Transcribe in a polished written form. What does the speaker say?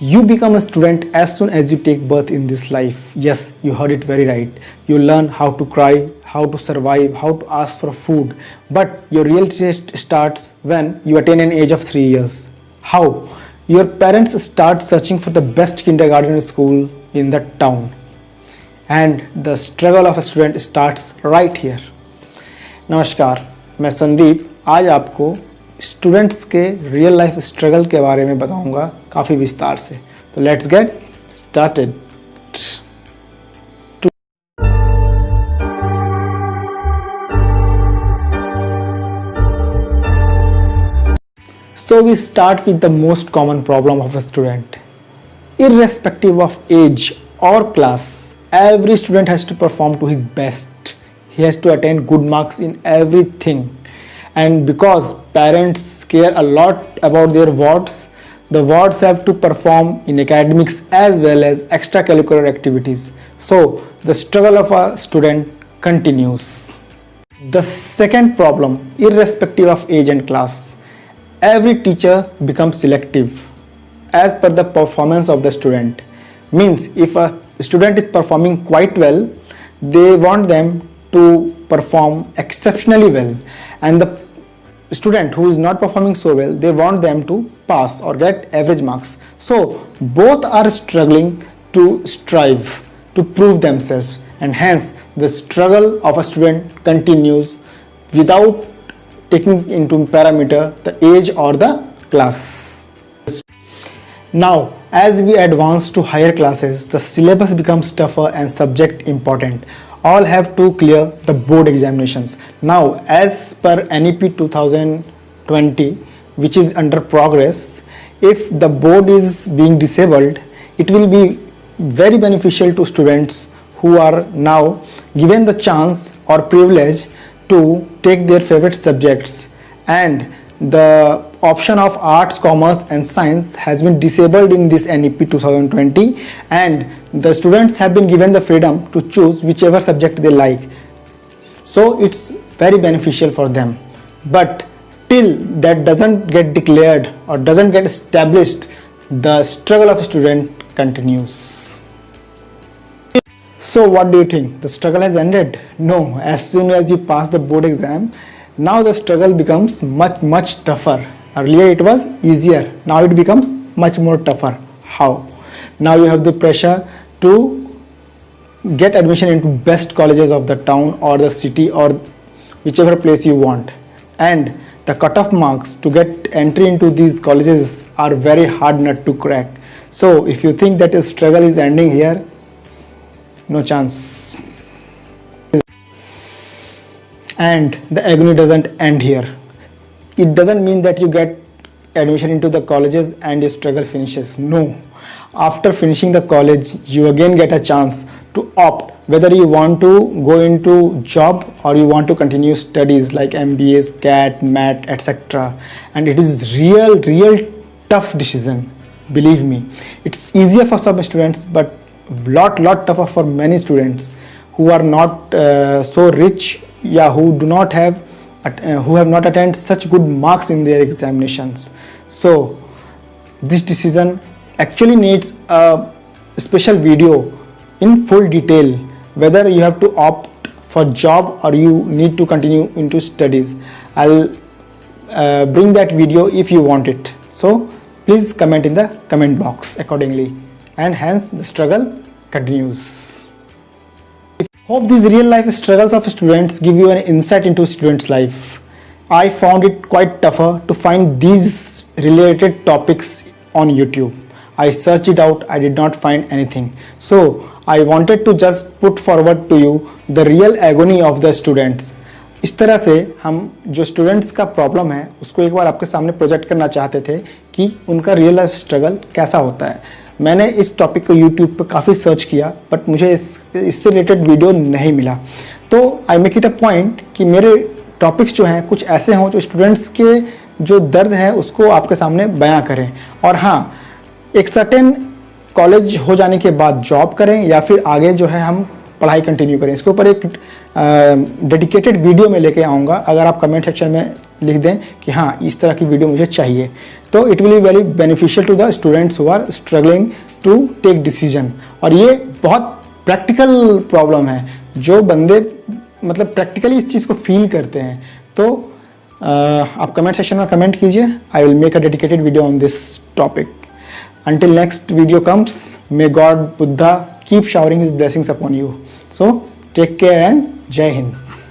You become a student as soon as you take birth in this life. Yes, you heard it very right. You learn how to cry, how to survive, how to ask for food. But your real test starts when you attain an age of 3 years. How? Your parents start searching for the best kindergarten school in the town. And the struggle of a student starts right here. नमस्कार, मैं संदीप आज आपको students के real life struggle के बारे में बताऊंगा काफ़ी विस्तार से। तो let's get started. So we start with the most common problem of a student. Irrespective of age or class, every student has to perform to his best. He has to attain good marks in everything. And because parents care a lot about their wards, the wards have to perform in academics as well as extracurricular activities. So the struggle of a student continues. The second problem, irrespective of age and class, every teacher becomes selective as per the performance of the student. Means if a student is performing quite well, they want them to perform exceptionally well, and the student who is not performing so well, they want them to pass or get average marks. So both are struggling to strive to prove themselves, and hence the struggle of a student continues without taking into parameter the age or the class. Now as we advance to higher classes, the syllabus becomes tougher and subject important. All have to clear the board examinations. Now as per NEP 2020, which is under progress, if the board is being disabled, it will be very beneficial to students who are now given the chance or privilege to take their favorite subjects, and the option of arts, commerce and science has been disabled in this NEP 2020, and the students have been given the freedom to choose whichever subject they like. So it's very beneficial for them. But till that doesn't get declared or doesn't get established, the struggle of a student continues. So what do you think? The struggle has ended? No. As soon as you pass the board exam, now the struggle becomes much tougher. Earlier it was easier, now it becomes much more tougher. How? Now you have the pressure to get admission into best colleges of the town or the city or whichever place you want, and the cutoff marks to get entry into these colleges are very hard nut to crack. So if you think that a struggle is ending here, no chance. And the agony doesn't end here. It doesn't mean that you get admission into the colleges and your struggle finishes. No. After finishing the college, you again get a chance to opt whether you want to go into job or you want to continue studies like MBAs, CAT, MAT, etc. And it is real tough decision. Believe me, it's easier for some students, but lot tougher for many students who are not so rich, who do not have who have not attained such good marks in their examinations. So this decision actually needs a special video in full detail, whether you have to opt for job or you need to continue into studies. I'll bring that video if you want it. So please comment in the comment box accordingly, and hence the struggle continues. Hope these real life struggles of students give you an insight into students' life. I found it quite tougher to find these related topics on YouTube. I searched it out, I did not find anything. So I wanted to just put forward to you the real agony of the students. इस तरह से हम जो students का problem है उसको एक बार आपके सामने प्रोजेक्ट करना चाहते थे कि उनका रियल लाइफ स्ट्रगल कैसा होता है। मैंने इस टॉपिक को YouTube पर काफ़ी सर्च किया, बट मुझे इससे रिलेटेड वीडियो नहीं मिला। तो I make it a point कि मेरे टॉपिक्स जो हैं कुछ ऐसे हों जो स्टूडेंट्स के जो दर्द है उसको आपके सामने बयां करें, और हाँ, एक सर्टेन कॉलेज हो जाने के बाद जॉब करें या फिर आगे जो है हम पढ़ाई कंटिन्यू करें। इसके ऊपर एक डेडिकेटेड वीडियो में लेके आऊँगा। अगर आप कमेंट सेक्शन में लिख दें कि हाँ इस तरह की वीडियो मुझे चाहिए, तो it will be very beneficial to the students who are struggling to take decision. और ये बहुत प्रैक्टिकल प्रॉब्लम है, जो बंदे मतलब प्रैक्टिकली इस चीज़ को फील करते हैं। तो आप कमेंट सेक्शन में कमेंट कीजिए, I will make a dedicated video on this topic. Until next video comes, may God Buddha keep showering his blessings upon you. So take care and Jai Hind.